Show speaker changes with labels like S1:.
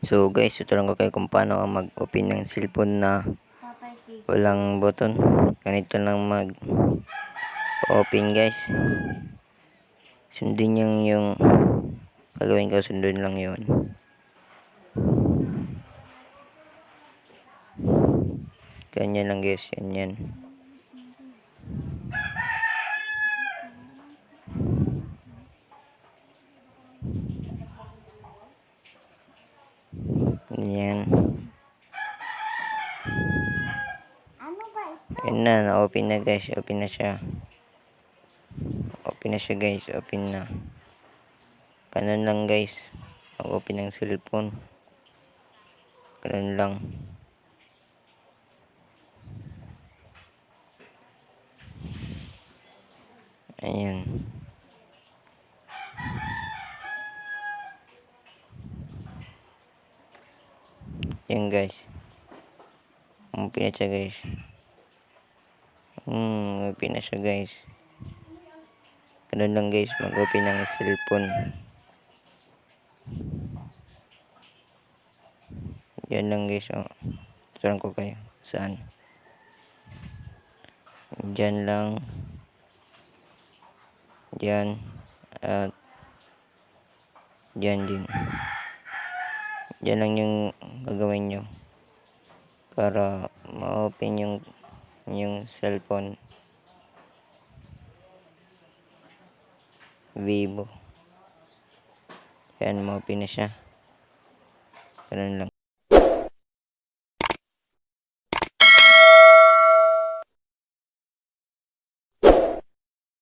S1: So guys, tuturuan ko kayo kung paano mag-open ng cellphone na walang button. Ganito lang mag-open guys. Sundin yung gagawin ko, sundin lang yun. Ganyan lang guys, yan. Yan. Yan na, na-open na guys. Open na siya. Open na siya guys. Open na. Ganun lang guys. Mag-open ng cellphone. Ganun lang. Ayan. Yan guys. Open na siya guys. Open na siya guys. Ganun lang guys, mag-open ng cellphone. Yan lang guys, oh. Tuturuan ko kayo. Saan? Diyan lang. Diyan. At diyan din. Diyan lang yung gagawin nyo para ma-open yung cellphone. Vivo. Yan, ma-open na siya. Ganun lang.